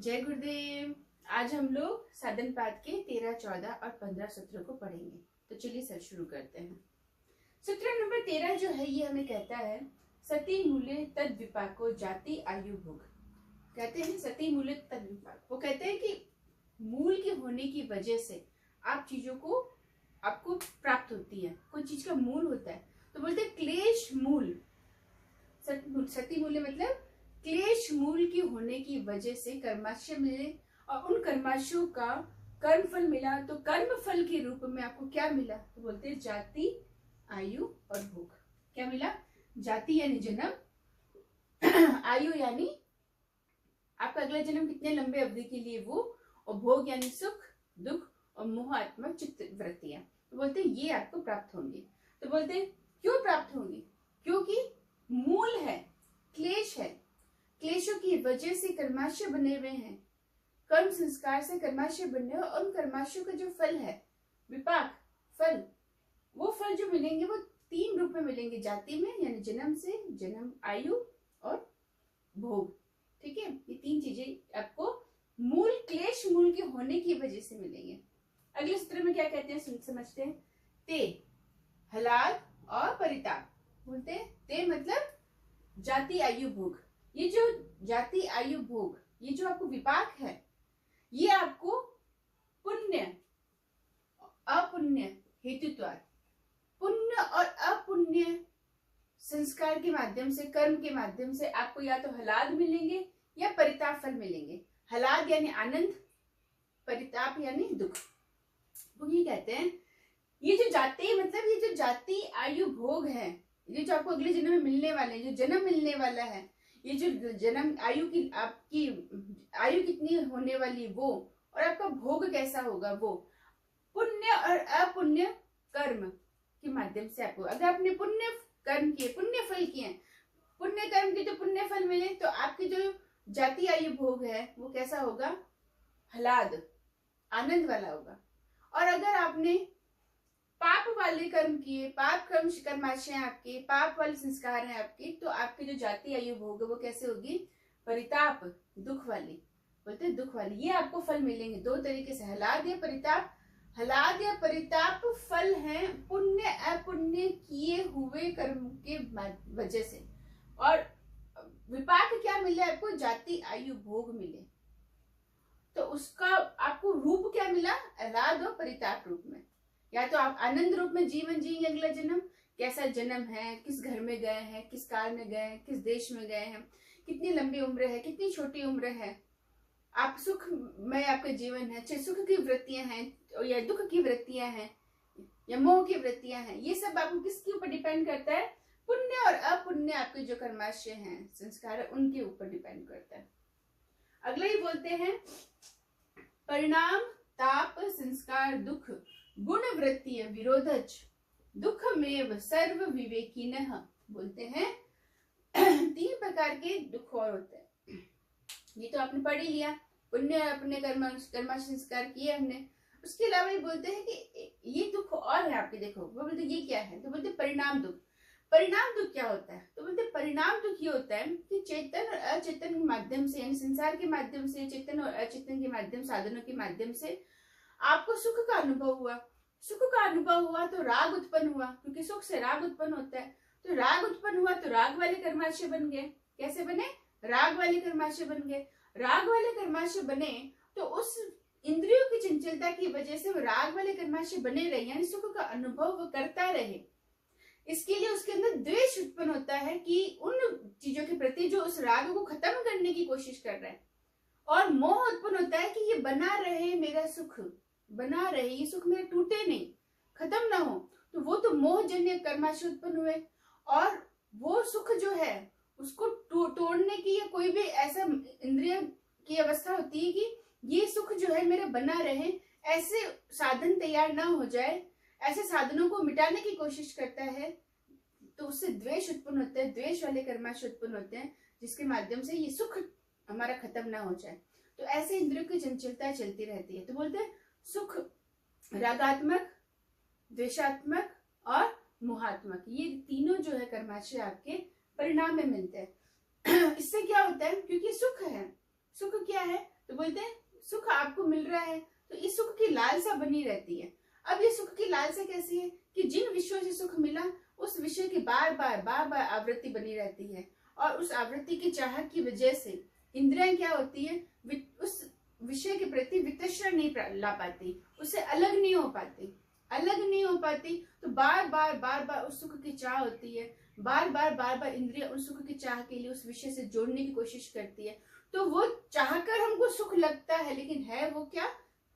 जय गुरुदेव। आज हम लोग साधन पाठ के 13, 14 और 15 सूत्रों को पढ़ेंगे। तो चलिए सर शुरू करते हैं। सूत्र नंबर 13 जो है ये हमें कहता है सती मूल्य तद विपाको जाति आयु भोग। कहते हैं सती मूल्य तद विपाक, वो कहते हैं कि मूल के होने की वजह से आप चीजों को आपको प्राप्त होती है। कोई चीज का मूल होता है तो बोलते हैं क्लेश मूल। सती मूल्य मतलब क्लेश मूल की होने की वजह से कर्माशय मिले और उन कर्माशयों का कर्म फल मिला। तो कर्म फल के रूप में आपको क्या मिला? तो बोलते हैं जाति आयु और भोग। क्या मिला? जाति यानी जन्म, आयु यानी आपका अगला जन्म कितने लंबे अवधि के लिए वो, और भोग यानी सुख दुख और मोहात्मक चित्त वृत्तियां। तो बोलते हैं ये आपको प्राप्त होंगी। तो बोलते हैं क्यों प्राप्त होंगी? क्योंकि मूल है, क्लेश है, क्लेशों की वजह से कर्माशय बने हुए हैं। कर्म संस्कार से कर्माशय बने और उन कर्माशयों का जो फल है विपाक फल, वो फल जो मिलेंगे वो 3 रूप में मिलेंगे। जाति में यानी जन्म से, जन्म आयु और भोग। ठीक है, ये 3 चीजें आपको मूल क्लेश मूल के होने की वजह से मिलेंगे। अगले सूत्र में क्या कहते हैं समझते हैं। ते हलाद और परिताप। बोलते हैं ते मतलब जाति आयु भोग। ये जो जाति आयु भोग, ये जो आपको विपाक है, ये आपको पुण्य अपुण्य हेतुत्वाद, पुण्य और अपुण्य संस्कार के माध्यम से, कर्म के माध्यम से आपको या तो हलाद मिलेंगे या परिताप फल मिलेंगे। हलाद यानी आनंद, परिताप यानी दुख। वो ये कहते हैं ये जो जाति मतलब ये जो जाति आयु भोग है, ये जो आपको अगले जन्म में मिलने वाले, जो जन्म मिलने वाला है, ये जो जन्म आयु की आपकी आयु कितनी होने वाली वो, और आपका भोग कैसा होगा वो, पुण्य और अपुण्य कर्म के माध्यम से आपको, अगर आपने पुण्य कर्म किए, पुण्य फल किए, पुण्य कर्म के तो पुण्य फल मिले, तो आपकी जो जाति आयु भोग है वो कैसा होगा? हलाद, आनंद वाला होगा। और अगर आपने पाप वाले कर्म किए, पाप कर्म कर्माशय आपके, पाप वाले संस्कार हैं आपके, तो आपकी जो जाति आयु भोग है वो कैसे होगी? परिताप, दुख वाली। बोलते हैं दुख वाली। ये आपको फल मिलेंगे 2 तरीके से, हलाद या परिताप। हलाद या परिताप फल हैं पुण्य अपुण्य किए हुए कर्म के वजह से। और विपाक क्या मिले आपको? जाति आयु भोग मिले। तो उसका आपको रूप क्या मिला? हलाद और परिताप रूप में। या तो आप आनंद रूप में जीवन जिएंगे अगला जन्म, कैसा जन्म है, किस घर में गए हैं, किस काल में गए हैं, किस देश में गए हैं, कितनी लंबी उम्र है, कितनी छोटी उम्र है, आप सुख में आपका जीवन है, चाहे सुख की वृत्तियां हैं या दुख की वृत्तियां हैं या मोह की वृत्तियां हैं, ये सब आपको किसके ऊपर डिपेंड करता है? पुण्य और अपुण्य आपके जो कर्माशय हैं, संस्कार है, उनके ऊपर डिपेंड करता है। अगला ही बोलते हैं परिणाम ताप संस्कार दुख गुण वृत्ति विरोधच दुखमेव सर्व विवेकिनः। बोलते हैं 3 प्रकार के दुख और होते हैं। ये तो आपने पढ़ ही लिया, पुण्य अपने कर्म संस्कार किए हमने। उसके अलावा ये बोलते हैं कि ये दुख और है आपके। देखो वो बोलते ये क्या है? तो बोलते परिणाम दुख। परिणाम दुख क्या होता है? तो बोलते परिणाम दुख ये होता है कि चेतन और अचेतन के माध्यम से, यानी संसार के माध्यम से, चेतन और अचेतन के माध्यम, साधनों के माध्यम से आपको सुख का अनुभव हुआ। सुख का अनुभव हुआ तो राग उत्पन्न हुआ, क्योंकि सुख से राग उत्पन्न होता है। तो राग उत्पन्न हुआ तो राग वाले कर्माशय बन गए। कैसे बने? राग वाले कर्माशय बन गए। राग वाले कर्माशय बने तो उस इंद्रियों की चंचलता की वजह से वो राग वाले कर्माशय बने रहे, यानी सुख का अनुभव वो करता रहे। इसके लिए उसके अंदर द्वेष उत्पन्न होता है कि उन चीजों के प्रति जो उस राग को खत्म करने की कोशिश कर रहा है, और मोह उत्पन्न होता है कि ये बना रहे, मेरा सुख बना रहे, ये सुख मेरा टूटे नहीं, खत्म ना हो। तो वो तो मोहजन्य कर्माशय उत्पन्न हुए, और वो सुख जो है उसको तोड़ने की या कोई भी ऐसा इंद्रिय की अवस्था होती है कि ये सुख जो है मेरा बना रहे, ऐसे साधन तैयार ना हो जाए, ऐसे साधनों को मिटाने की कोशिश करता है, तो उससे द्वेष उत्पन्न होता है। द्वेष वाले कर्माशय उत्पन्न होते हैं जिसके माध्यम से ये सुख हमारा खत्म ना हो जाए। तो ऐसे इंद्रियों की चंचलता चलती रहती है। तो बोलते हैं सुख रागात्मक, द्वेषात्मक और मोहात्मक, ये तीनों जो है कर्माशय आपके परिणाम में मिलते हैं। इससे क्या होता है? क्योंकि सुख है, सुख क्या है? तो बोलते हैं सुख आपको मिल रहा है तो इस सुख की लालसा बनी रहती है। अब ये सुख की लालसा कैसी है कि जिन विषयों से सुख मिला उस विषय की बार बार आवृत्ति बनी रहती है, और उस आवृत्ति की चाह की वजह से इंद्रियां क्या होती है, उस विषय के प्रति वितृष्णा नहीं ला पाती, उससे अलग नहीं हो पाती। तो बार बार उस सुख की चाह होती है, बार बार इंद्रिया उस सुख की चाह के लिए उस विषय से जोड़ने की कोशिश करती है। तो वो चाहकर हमको सुख लगता है, लेकिन है वो क्या,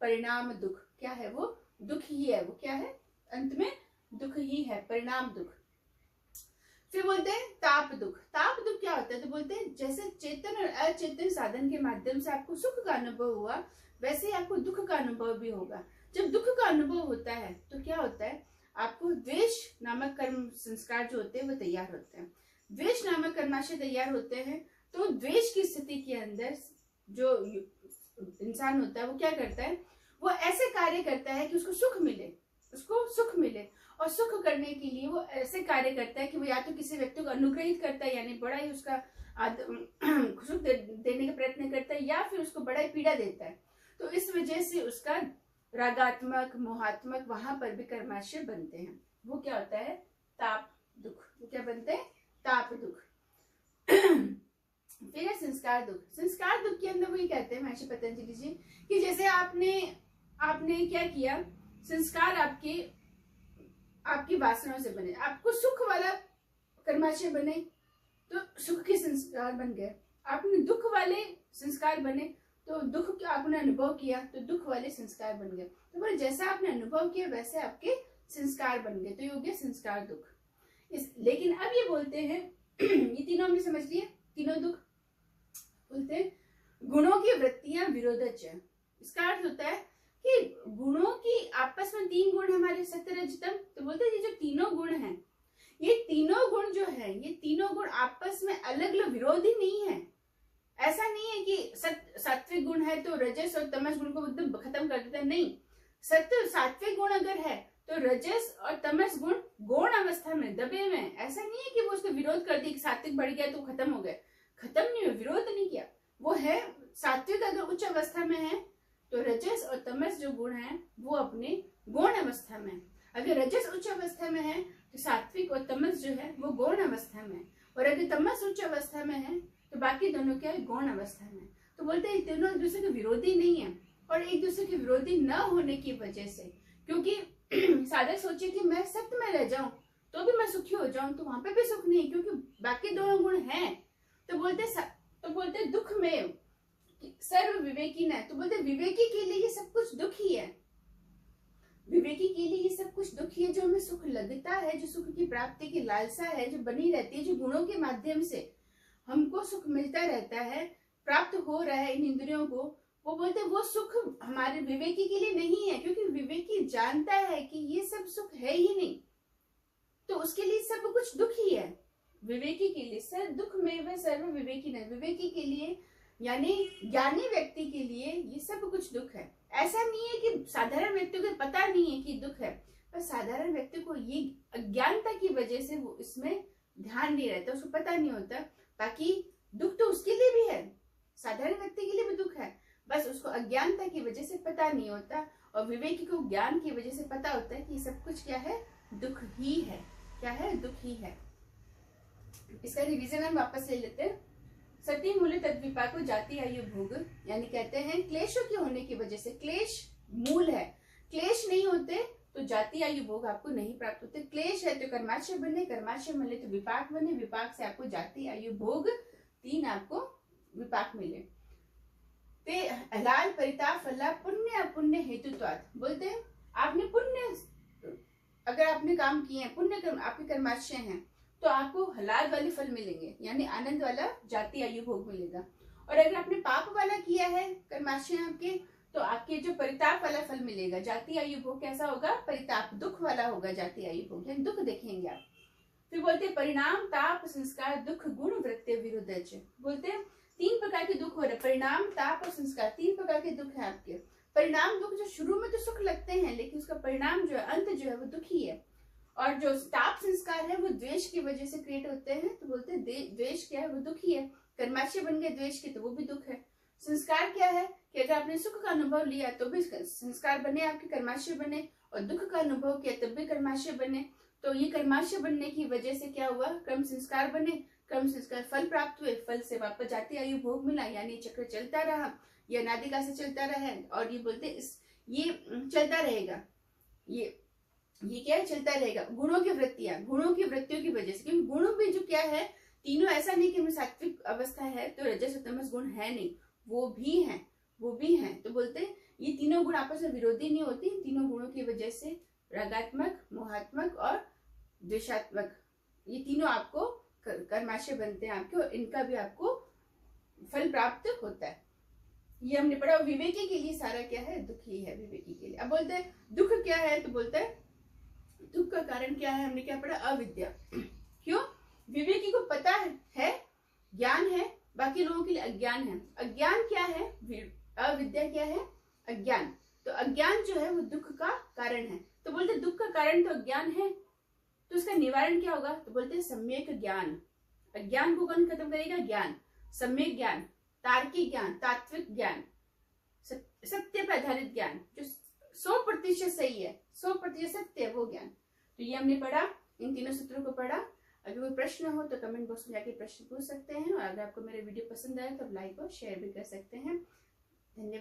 परिणाम दुख। क्या है वो, दुख ही है। वो क्या है, अंत में दुख ही है, परिणाम दुख। फिर बोलते हैं ताप दुख। ताप दुख क्या होता है, तो बोलते हैं जैसे चेतन और अचेतन साधन के माध्यम से आपको सुख का अनुभव हुआ, वैसे ही आपको दुख का अनुभव भी होगा। जब दुख का अनुभव होता है तो क्या होता है, आपको द्वेष नामक कर्म संस्कार जो होते हैं वो तैयार होते हैं। द्वेष नामक कर्माशय तैयार होते हैं तो द्वेष की स्थिति के अंदर जो इंसान होता है वो क्या करता है, वो ऐसे कार्य करता है कि उसको सुख मिले। और सुख करने के लिए वो ऐसे कार्य करता है कि वो या तो किसी व्यक्ति को अनुग्रहित करता है, यानी बड़ा ही उसका सुख देने का प्रयत्न करता है, या फिर उसको बड़ा ही पीड़ा देता है। तो इस वजह से उसका रागात्मक मोहात्मक वहां पर भी कर्माशय बनते हैं। वो क्या होता है, ताप दुख। वो क्या बनते हैं, ताप दुख। फिर है संस्कार दुख। संस्कार दुख के अंदर वही कहते हैं महर्षि पतंजलि जी कि जैसे आपने क्या किया, संस्कार आपकी वासनाओं से बने, आपको सुख वाला कर्माशय बने तो सुख के संस्कार बन गए, आपने दुख वाले संस्कार बने तो दुख का आपने अनुभव किया तो दुख वाले संस्कार बन गए। तो बोले जैसा आपने अनुभव किया वैसे आपके संस्कार बन गए, तो ये हो गया संस्कार दुख। लेकिन अब ये बोलते हैं ये तीनों हमने समझ लिए, तीनों दुख। बोलते हैं गुणों की वृत्तियां विरोधच है। इसका अर्थ होता है कि गुणों की आपस में तीन गुण हमारे सत्य रजतम। तो बोलते हैं ये जो तीनों गुण हैं, ये तीनों गुण जो है, ये तीनों गुण आपस में अलग अलग विरोधी नहीं है। ऐसा नहीं है कि सात्विक गुण है तो रजस और तमस गुण को एकदम खत्म कर देता है, नहीं। सत्य सात्विक गुण अगर है तो रजस और तमस गुण गौण अवस्था में दबे हुए हैं। ऐसा नहीं है कि वो उसको विरोध कर दिया कि सात्विक बढ़ गया तो खत्म हो गए, खत्म नहीं हुआ, विरोध नहीं किया। वो है सात्विक अगर उच्च अवस्था में है तो रजस और तमस जो गुण है वो अपने गौण अवस्था में। अगर रजस उच्च अवस्था में है तो सात्विक और तमस जो है वो गौण अवस्था में, और अगर तमस उच्च अवस्था में है तो बाकी दोनों क्या है, गौण अवस्था में। तो बोलते हैं तीनों एक दूसरे के विरोधी नहीं है, और एक दूसरे के विरोधी न होने की वजह से, क्योंकि साधक सोचे कि मैं सत्य में रह जाऊं तो भी मैं सुखी हो जाऊं, तो वहां पे भी सुख नहीं, क्योंकि बाकी दोनों गुण हैं। तो बोलते दुख में सर्व विवेकी न, तो बोलते विवेकी के लिए ये सब कुछ दुख ही है। विवेकी के लिए ये सब कुछ दुख ही है। जो हमें सुख लगता है, जो सुख की प्राप्ति की लालसा है जो बनी रहती है, जो गुणों के माध्यम से हमको सुख मिलता रहता है, प्राप्त हो रहा है इन इंद्रियों को, वो बोलते वो सुख हमारे विवेकी के लिए नहीं है, क्योंकि विवेकी जानता है कि ये सब सुख है ही नहीं, तो उसके लिए सब कुछ दुख ही है। विवेकी के लिए सर दुख में वह सर्व विवेकी नहीं, विवेकी के लिए यानी ज्ञानी व्यक्ति के लिए ये सब कुछ दुख है। ऐसा नहीं है कि साधारण व्यक्ति को पता नहीं है कि दुख है, पर साधारण व्यक्ति को ये अज्ञानता की वजह से वो इसमें ध्यान नहीं रहता, उसको पता नहीं होता। बाकी दुख तो उसके लिए भी है, साधारण व्यक्ति के लिए भी दुख है, बस उसको अज्ञानता की वजह से पता नहीं होता, और विवेकी को ज्ञान की वजह से पता होता है कि सब कुछ क्या है, दुख ही है। क्या है, दुख ही है। इसका रिवीजन हम वापस ले लेते हैं। सती मूल्य तद विपाको जाति आयु भोग, यानी कहते हैं क्लेशों के होने की वजह से, क्लेश मूल है, क्लेश नहीं होते तो जाति आयु भोग आपको नहीं प्राप्त होते। क्लेश है तो कर्माशय बने, कर्माशय मिले तो विपाक बने, विपाक से आपको जाति आयु भोग तीन आपको विपाक मिले। ते हलाल परिताप फला पुण्य अपुण्य हेतुत्वात्, बोलते हैं आपने पुण्य अगर आपने काम किए हैं, पुण्य कर्म आपके कर्माशय हैं, तो आपको हलाल वाले फल मिलेंगे, यानी आनंद वाला जाति आयु भोग मिलेगा। और अगर आपने पाप वाला किया है कर्माशय आपके, तो आपके जो परिताप वाला फल मिलेगा, जाति आयु भोग कैसा होगा, परिताप दुख वाला होगा, जाति आयु भोग यानी दुख देखेंगे आप। फिर बोलते परिणाम ताप संस्कार दुख गुण वृत्ति विरुद्ध, बोलते हैं तीन प्रकार के दुख हो रहे, परिणाम ताप और संस्कार, तीन प्रकार के दुख है आपके। परिणाम दुख जो शुरू में तो सुख लगते हैं, लेकिन उसका परिणाम जो है, अंत जो है वो दुख ही है। और जो ताप संस्कार है वो द्वेष की वजह से क्रिएट होते हैं, तो बोलते हैं द्वेष क्या है, वो दुख ही है। कर्माशय बन गए द्वेष के तो वो भी दुख है। संस्कार क्या है कि अगर आपने सुख का अनुभव लिया तो भी संस्कार बने, आपके कर्माशय बने, और दुख का अनुभव किया तब भी कर्माशय बने। तो ये कर्माशय बनने की वजह से क्या हुआ, कर्म संस्कार बने, कर्म संस्कार फल प्राप्त हुए, फल से वापस जाती आयु भोग मिला, यानी चक्र चलता रहा, ये अनादिकाल से चलता रहा है। और ये बोलते ये चलता रहेगा, ये क्या है, चलता रहेगा। गुणों की वृत्तियां, गुणों की वृत्तियों की वजह से, क्योंकि गुणों में जो क्या है, तीनों ऐसा नहीं कि हमें सात्विक अवस्था है तो रजस और तमस गुण है नहीं, वो भी हैं, वो भी हैं। तो बोलते हैं ये तीनों गुण आपस में विरोधी नहीं होती, इन तीनों गुणों की वजह से रागात्मक, मोहात्मक और द्वेषात्मक, ये तीनों आपको कर्माशय बनते हैं आपके, और इनका भी आपको फल प्राप्त होता है। ये हमने पढ़ा। विवेकी के लिए सारा क्या है, दुख ही है विवेकी के लिए। अब बोलते हैं दुख क्या है, तो बोलते हैं दुख का कारण क्या है, हमने क्या पढ़ा, अविद्या। क्यों, विवेकी को पता है, ज्ञान है, बाकी लोगों के लिए अज्ञान है। अज्ञान क्या है, अविद्या क्या है, अज्ञान। तो अज्ञान जो है वो दुख का कारण है। तो बोलते दुख का कारण तो अज्ञान है, तो उसका निवारण क्या होगा, तो बोलते हैं सम्यक ज्ञान। अज्ञान को कौन खत्म करेगा, ज्ञान, सम्यक ज्ञान, तार्किक ज्ञान, तात्विक ज्ञान, सत्य पर आधारित ज्ञान, जो 100% सही है, 100% सत्य है, वो ज्ञान। तो ये हमने पढ़ा, इन तीनों सूत्रों को पढ़ा। अगर कोई प्रश्न हो तो कमेंट बॉक्स में जाके प्रश्न पूछ सकते हैं, और अगर आपको मेरे वीडियो पसंद आए तो लाइक और शेयर भी कर सकते हैं। धन्यवाद।